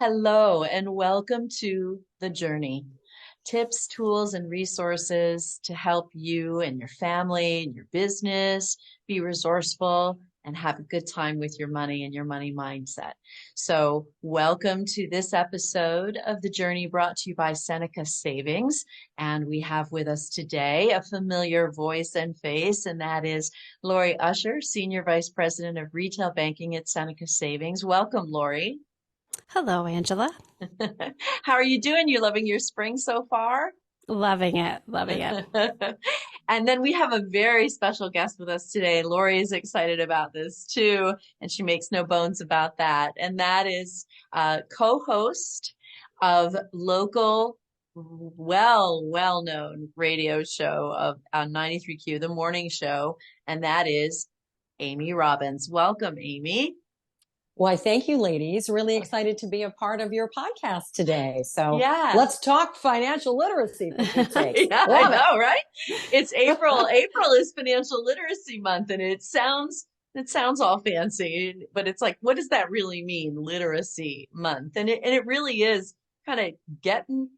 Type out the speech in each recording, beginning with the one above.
Hello, and welcome to The Journey. Tips, tools, and resources to help you and your family and your business be resourceful and have a good time with your money and your money mindset. So, welcome to this episode of The Journey brought to you by Seneca Savings. And we have with us today a familiar voice and face, and that is Laurie Ucher, Senior Vice President of Retail Banking at Seneca Savings. Welcome, Laurie. Hello, Angela. How are you doing? You loving your spring so far? Loving it, loving it. And then we have a very special guest with us today. Laurie is excited about this too, and she makes no bones about that. And that is co-host of local, well-known radio show of on 93Q, the morning show, and that is Amy Robbins. Welcome, Amy. Why, thank you, ladies. Really excited to be a part of your podcast today. So Yeah. let's talk financial literacy, for Pete's sake. Yeah, I know, right? It's April. April is Financial Literacy Month, and it sounds all fancy, but it's like, what does that really mean, Literacy Month? And it really is kind of getting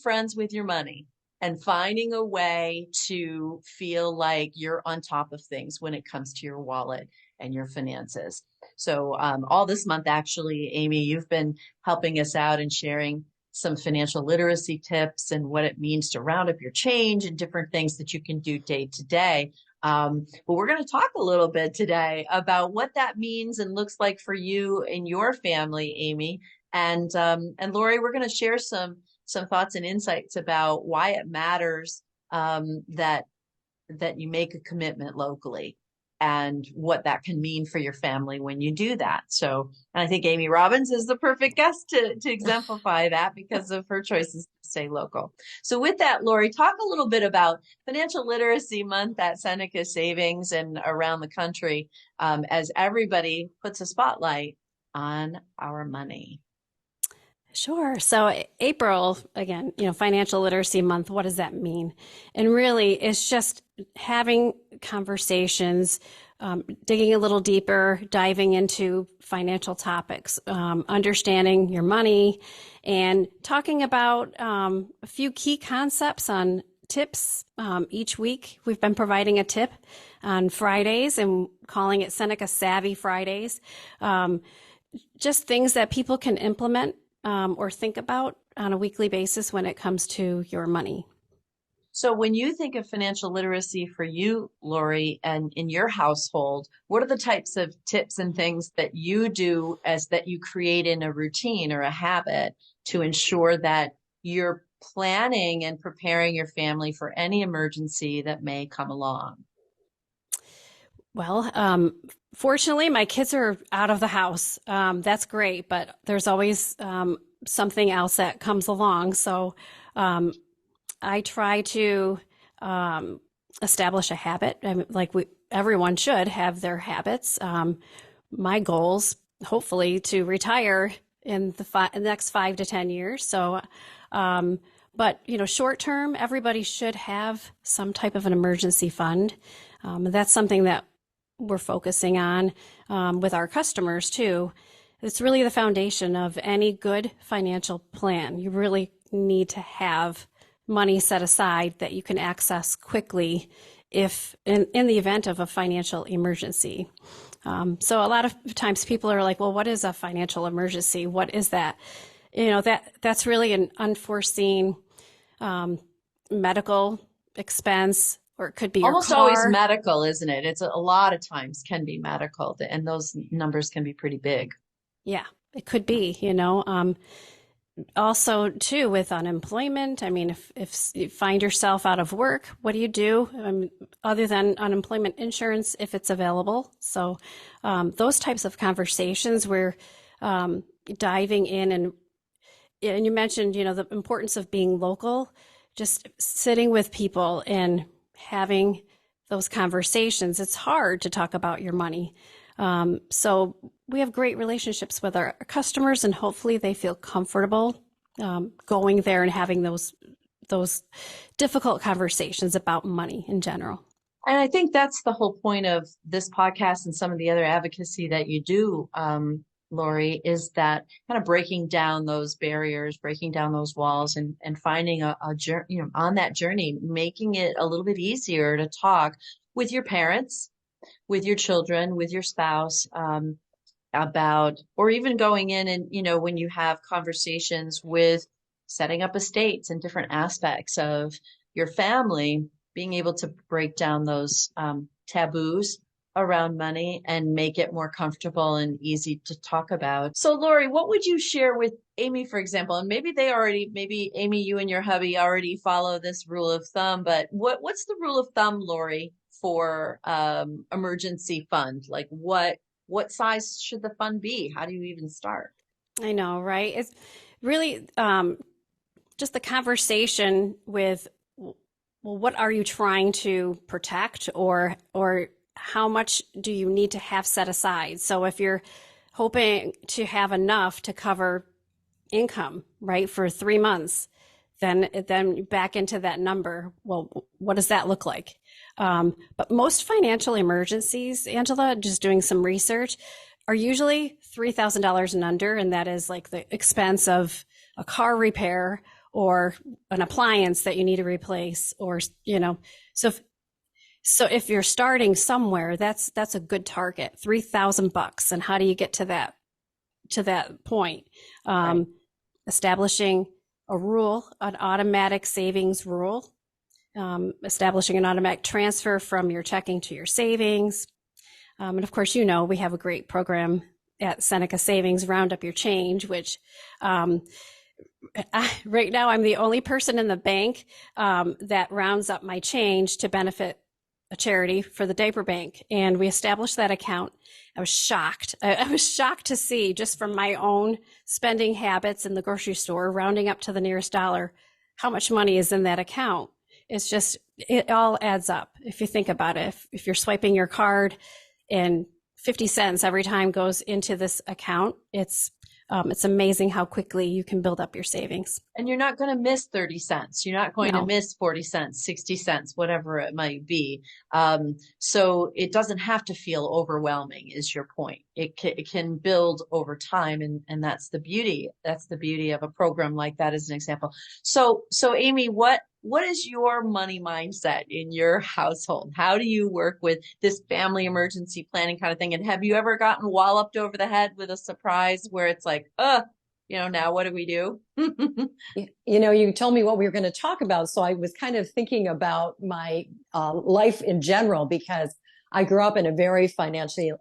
friends with your money and finding a way to feel like you're on top of things when it comes to your wallet and your finances. So all this month, actually, Amy, you've been helping us out and sharing some financial literacy tips and what it means to round up your change and different things that you can do day to day. But we're going to talk a little bit today about what that means and looks like for you and your family, Amy. And Laurie, we're going to share some thoughts and insights about why it matters that you make a commitment locally and what that can mean for your family when you do that. So, and I think Amy Robbins is the perfect guest to exemplify that because of her choices to stay local. So with that, Laurie, talk a little bit about Financial Literacy Month at Seneca Savings and around the country as everybody puts a spotlight on our money. Sure. So April, again, Financial Literacy Month, what does that mean? And really, it's just having conversations, digging a little deeper, diving into financial topics, understanding your money, and talking about a few key concepts on tips. Each week, we've been providing a tip on Fridays and calling it Seneca Savvy Fridays. Just things that people can implement or think about on a weekly basis when it comes to your money. So when you think of financial literacy for you, Laurie, and in your household, what are the types of tips and things that you do as that you create in a routine or a habit to ensure that you're planning and preparing your family for any emergency that may come along? Well, fortunately, my kids are out of the house. That's great, but there's always something else that comes along. So I try to establish a habit. I mean, everyone should have their habits. My goals, hopefully, to retire in the next 5 to 10 years. So, but short term, everybody should have some type of an emergency fund. That's something that we're focusing on with our customers too. It's really the foundation of any good financial plan. You really need to have money set aside that you can access quickly if in the event of a financial emergency. So a lot of times people are like, well, what is a financial emergency? What is that? That's really an unforeseen medical expense, or it could be almost your always car. medical, isn't it? It's a lot of times can be medical, and those numbers can be pretty big. Yeah, it could be, Also, too, with unemployment, I mean, if you find yourself out of work, what do you do other than unemployment insurance if it's available? So those types of conversations we're diving in, and you mentioned, the importance of being local, just sitting with people and having those conversations. It's hard to talk about your money. So we have great relationships with our customers, and hopefully they feel comfortable going there and having those difficult conversations about money in general. And I think that's the whole point of this podcast and some of the other advocacy that you do, Laurie, is that kind of breaking down those barriers, breaking down those walls, and finding a journey, on that journey, making it a little bit easier to talk with your parents, with your children, with your spouse, about, or even going in and, when you have conversations with setting up estates and different aspects of your family, being able to break down those taboos around money and make it more comfortable and easy to talk about. So, Laurie, what would you share with Amy, for example? And maybe Amy, you and your hubby already follow this rule of thumb, but what's the rule of thumb, Laurie, for emergency fund? Like what size should the fund be? How do you even start? I know, right? It's really just the conversation with, well, what are you trying to protect, or how much do you need to have set aside? So if you're hoping to have enough to cover income, right, for 3 months, then back into that number. Well, what does that look like? But most financial emergencies, Angela, just doing some research, are usually $3,000 and under, and that is like the expense of a car repair or an appliance that you need to replace, or so if you're starting somewhere, that's a good target, $3,000. And how do you get to that point? Right. Establishing a rule, an automatic savings rule, establishing an automatic transfer from your checking to your savings. And of course, we have a great program at Seneca Savings, Round Up Your Change, which right now I'm the only person in the bank that rounds up my change to benefit a charity for the diaper bank. And we established that account. I was shocked. I was shocked to see, just from my own spending habits in the grocery store, rounding up to the nearest dollar, how much money is in that account. It's just, it all adds up. If you think about it, if you're swiping your card and 50 cents every time goes into this account, it's amazing how quickly you can build up your savings. And you're not going to miss 30 cents. You're not going to miss 40 cents, 60 cents, whatever it might be. So it doesn't have to feel overwhelming, is your point. It can build over time. And that's the beauty. That's the beauty of a program like that, as an example. So Amy, what is your money mindset in your household? How do you work with this family emergency planning kind of thing? And have you ever gotten walloped over the head with a surprise where it's like, now what do we do? You told me what we were going to talk about. So I was kind of thinking about my life in general, because I grew up in a very financially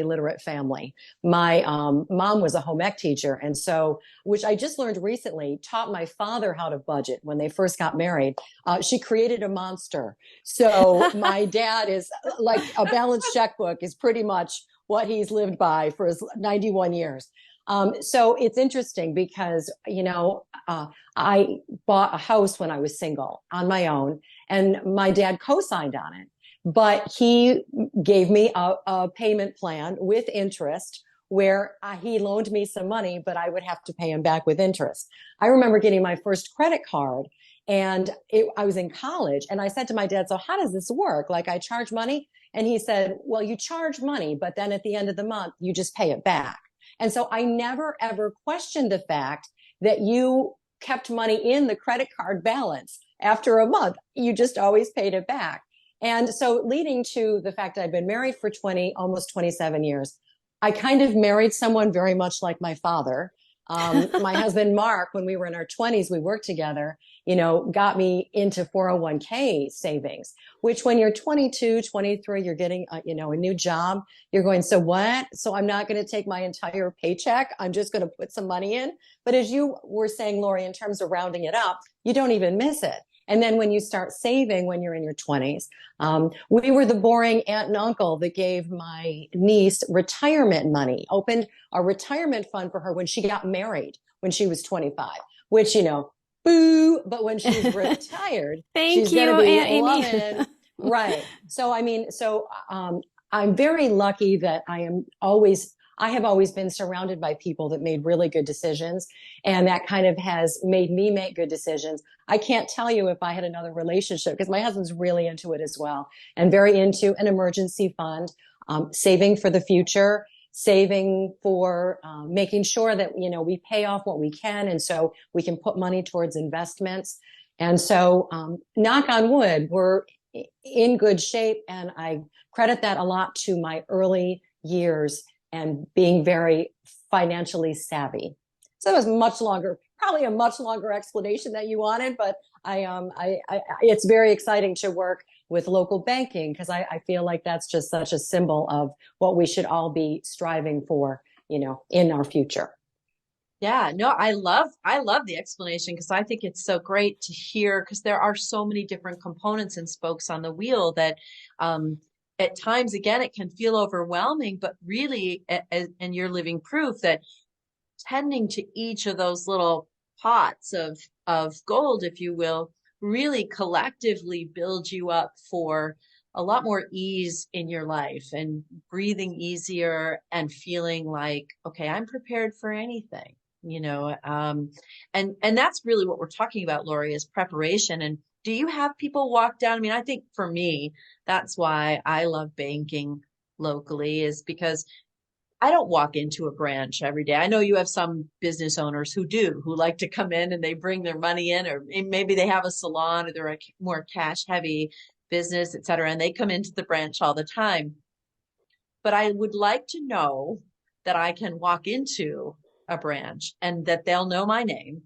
literate family. My mom was a home ec teacher. And so, which I just learned recently, taught my father how to budget when they first got married. She created a monster. So my dad is like, a balanced checkbook is pretty much what he's lived by for his 91 years. So it's interesting because, I bought a house when I was single on my own, and my dad co-signed on it, but he gave me a payment plan with interest where he loaned me some money, but I would have to pay him back with interest. I remember getting my first credit card, and I was in college, and I said to my dad, so how does this work? Like, I charge money? And he said, well, you charge money, but then at the end of the month, you just pay it back. And so I never, ever questioned the fact that you kept money in the credit card balance. After a month, you just always paid it back. And so, leading to the fact that I've been married for almost 27 years, I kind of married someone very much like my father. My husband, Mark, when we were in our 20s, we worked together, got me into 401k savings, which when you're 22, 23, you're getting, a new job. You're going, so what? So I'm not going to take my entire paycheck. I'm just going to put some money in. But as you were saying, Laurie, in terms of rounding it up, you don't even miss it. And then when you start saving when you're in your 20s, we were the boring aunt and uncle that gave my niece retirement money, opened a retirement fund for her when she got married, when she was 25, which, boo. But when she's retired, she's going to be loving. Right. So, I'm very lucky that I have always been surrounded by people that made really good decisions. And that kind of has made me make good decisions. I can't tell you if I had another relationship, because my husband's really into it as well, and very into an emergency fund, saving for the future, saving for making sure that, we pay off what we can. And so we can put money towards investments. And so, knock on wood, we're in good shape. And I credit that a lot to my early years and being very financially savvy. So it was probably a much longer explanation that you wanted, but it's very exciting to work with local banking because I feel like that's just such a symbol of what we should all be striving for, in our future. Yeah, no, I love the explanation because I think it's so great to hear because there are so many different components and spokes on the wheel that at times, again, it can feel overwhelming, but really, and you're living proof that tending to each of those little pots of gold, if you will, really collectively build you up for a lot more ease in your life and breathing easier and feeling like, okay, I'm prepared for anything, and that's really what we're talking about, Laurie, is preparation. And do you have people walk down? I mean, I think for me, that's why I love banking locally, is because I don't walk into a branch every day. I know you have some business owners who like to come in and they bring their money in, or maybe they have a salon or they're a more cash heavy business, et cetera, and they come into the branch all the time. But I would like to know that I can walk into a branch and that they'll know my name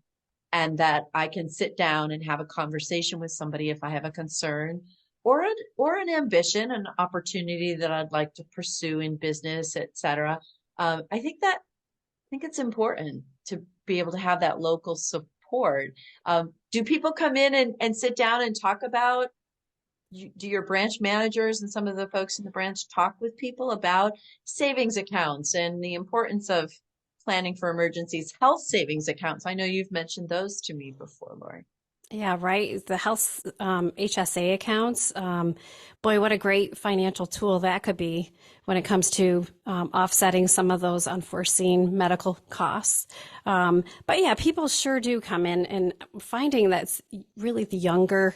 and that I can sit down and have a conversation with somebody if I have a concern or an ambition, an opportunity that I'd like to pursue in business, et cetera. I think it's important to be able to have that local support. Do people come in and sit down and talk about, do your branch managers and some of the folks in the branch talk with people about savings accounts and the importance of planning for emergencies, health savings accounts? I know you've mentioned those to me before, Laurie. Yeah, right. The health HSA accounts. Boy, what a great financial tool that could be when it comes to offsetting some of those unforeseen medical costs. But yeah, people sure do come in, and finding that's really the younger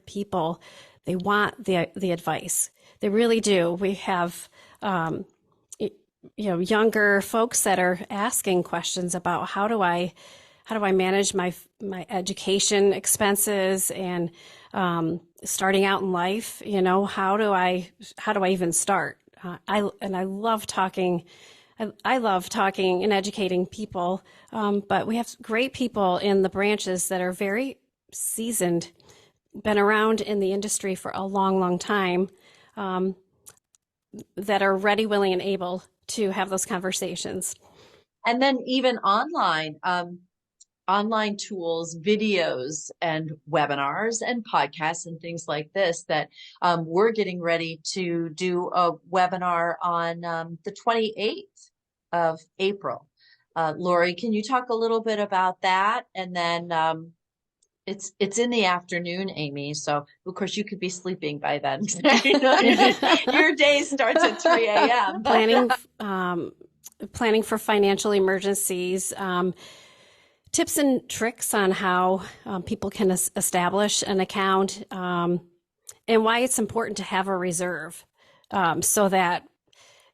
people. They want the advice. They really do. We have younger folks that are asking questions about how do I manage my education expenses and starting out in life, how do I even start? I love talking. I love talking and educating people, but we have great people in the branches that are very seasoned, been around in the industry for a long, long time, that are ready, willing, and able to have those conversations. And then even online tools, videos, and webinars and podcasts and things like this that we're getting ready to do a webinar on the 28th of April. Laurie, can you talk a little bit about that? And then it's in the afternoon, Amy. So of course you could be sleeping by then. Your day starts at 3 a.m. Planning for financial emergencies. Tips and tricks on how people can establish an account, and why it's important to have a reserve so that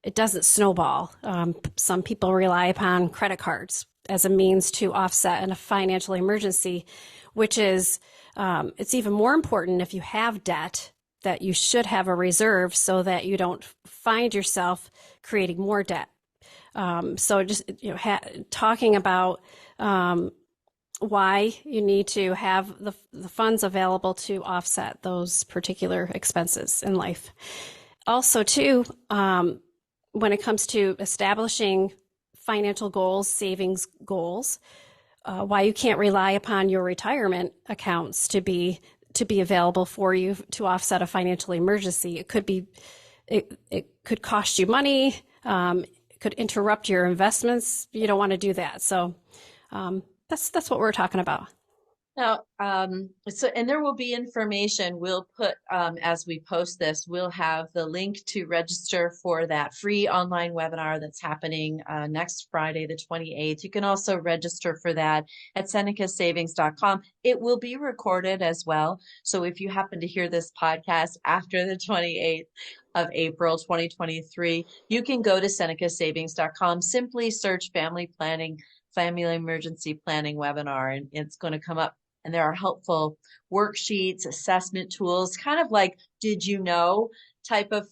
it doesn't snowball. Some people rely upon credit cards as a means to offset in a financial emergency, which is it's even more important if you have debt, that you should have a reserve so that you don't find yourself creating more debt. So just talking about why you need to have the funds available to offset those particular expenses in life. Also, too, when it comes to establishing financial goals, savings goals, why you can't rely upon your retirement accounts to be available for you to offset a financial emergency. It could cost you money. It could interrupt your investments. You don't want to do that. So that's what we're talking about. Now, and there will be information we'll put, as we post this, we'll have the link to register for that free online webinar that's happening next Friday, the 28th. You can also register for that at senecasavings.com. It will be recorded as well. So if you happen to hear this podcast after the 28th of April, 2023, you can go to senecasavings.com, simply search family emergency planning webinar, and it's going to come up. And there are helpful worksheets, assessment tools, kind of like did you know type of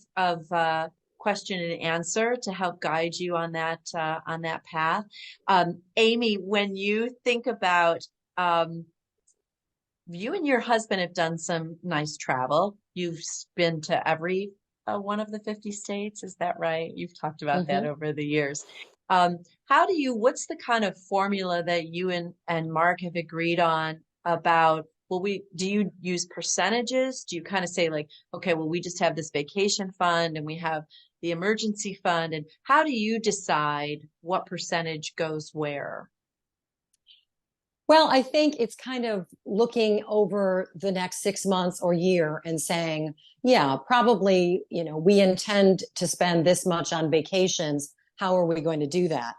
question and answer to help guide you on that path. Amy, when you think about you and your husband have done some nice travel. You've been to every one of the 50 states. Is that right? You've talked about that over the years. What's the kind of formula that you and Mark have agreed on about, do you use percentages? Do you kind of say like, okay, well, we just have this vacation fund and we have the emergency fund, and how do you decide what percentage goes where? Well, I think it's kind of looking over the next 6 months or year and saying, yeah, probably, we intend to spend this much on vacations. How are we going to do that?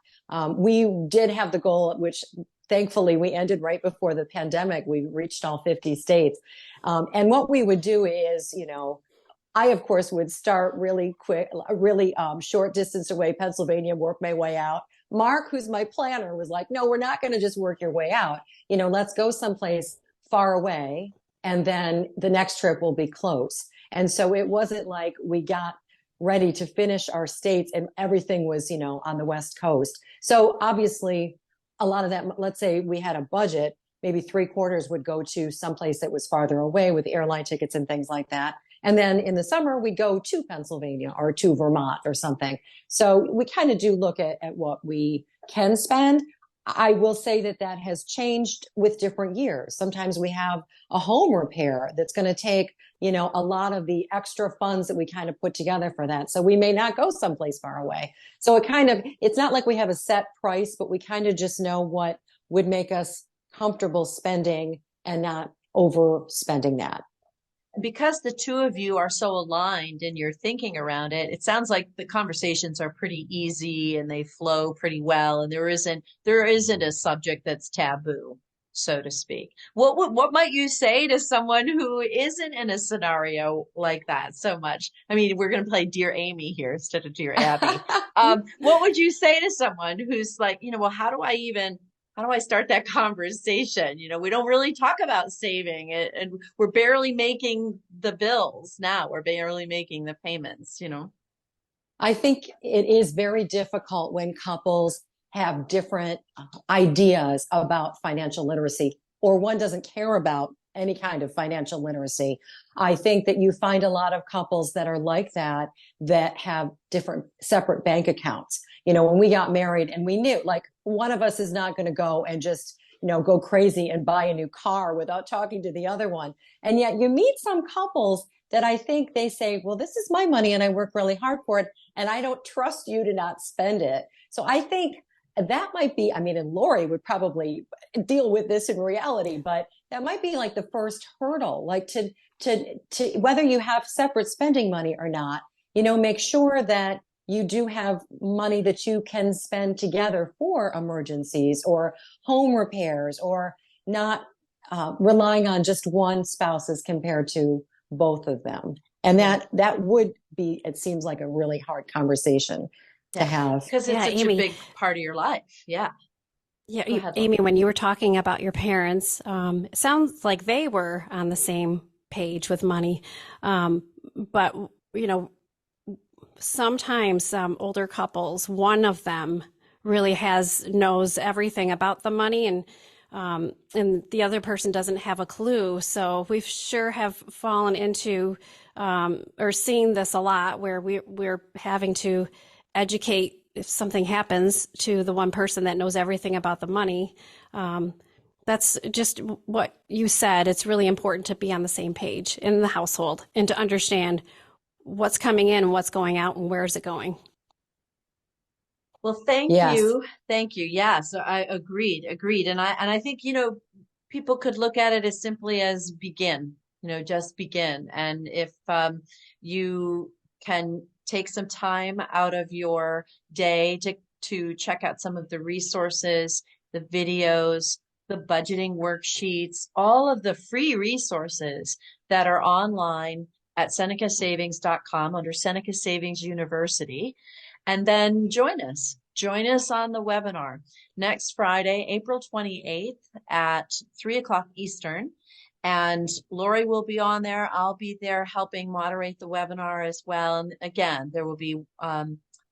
We did have the goal, which thankfully we ended right before the pandemic. We reached all 50 states. And what we would do is, I, of course, would start really quick, really short distance away, Pennsylvania, work my way out. Mark, who's my planner, was like, no, we're not going to just work your way out. Let's go someplace far away, and then the next trip will be close. And so it wasn't like we got ready to finish our states and everything was, on the West Coast. So obviously, a lot of that, let's say we had a budget, maybe 3/4 would go to someplace that was farther away with airline tickets and things like that. And then in the summer, we go to Pennsylvania or to Vermont or something. So we kind of do look at what we can spend. I will say that has changed with different years. Sometimes we have a home repair that's going to take, a lot of the extra funds that we kind of put together for that. So we may not go someplace far away. So it's not like we have a set price, but we kind of just know what would make us comfortable spending and not overspending that. Because the two of you are so aligned in your thinking around it, it sounds like the conversations are pretty easy and they flow pretty well, and there isn't a subject that's taboo, so to speak. What might you say to someone who isn't in a scenario like that so much? I mean, we're going to play Dear Amy here instead of Dear Abby. What would you say to someone who's like, well, how do I start that conversation? We don't really talk about saving it, and we're barely making the bills now. We're barely making the payments, I think it is very difficult when couples have different ideas about financial literacy, or one doesn't care about any kind of financial literacy. I think that you find a lot of couples that are like that have different separate bank accounts. When we got married and we knew like one of us is not going to go and just, go crazy and buy a new car without talking to the other one. And yet you meet some couples that I think they say, well, this is my money and I work really hard for it, and I don't trust you to not spend it. So I think that might be, and Laurie would probably deal with this in reality, but that might be like the first hurdle, like to whether you have separate spending money or not, make sure that you do have money that you can spend together for emergencies or home repairs, or not relying on just one spouse as compared to both of them. And that would be, it seems like a really hard conversation to have. Because it's such Amy, a big part of your life. Yeah. Yeah, ahead, Amy, when you were talking about your parents, it sounds like they were on the same page with money. But, sometimes older couples, one of them really knows everything about the money, and the other person doesn't have a clue. So we sure have fallen into or seen this a lot, where we're having to educate if something happens to the one person that knows everything about the money. That's just what you said. It's really important to be on the same page in the household and to understand what's coming in and what's going out and where is it going. Well, thank you. Thank you. Yeah. So I agreed. And I think, people could look at it as simply as begin, just begin. And if you can take some time out of your day to check out some of the resources, the videos, the budgeting worksheets, all of the free resources that are online at senecasavings.com under Seneca Savings University. And then join us. Join us on the webinar next Friday, April 28th at 3 o'clock Eastern. And Laurie will be on there. I'll be there helping moderate the webinar as well. And again, there will be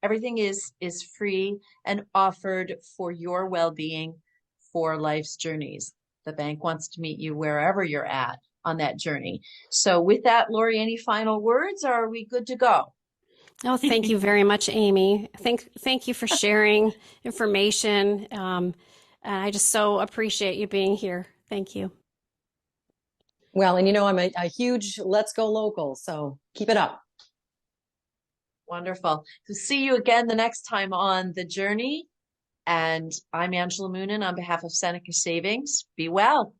everything is free and offered for your well-being for life's journeys. The bank wants to meet you wherever you're at on that journey. So with that, Laurie, any final words, or are we good to go? Oh, thank you very much, Amy. Thank you for sharing information. I just so appreciate you being here. Thank you. Well, and I'm a huge Let's Go Local, so keep it up. Wonderful. So see you again the next time on The Journey. And I'm Angela Moonan on behalf of Seneca Savings. Be well.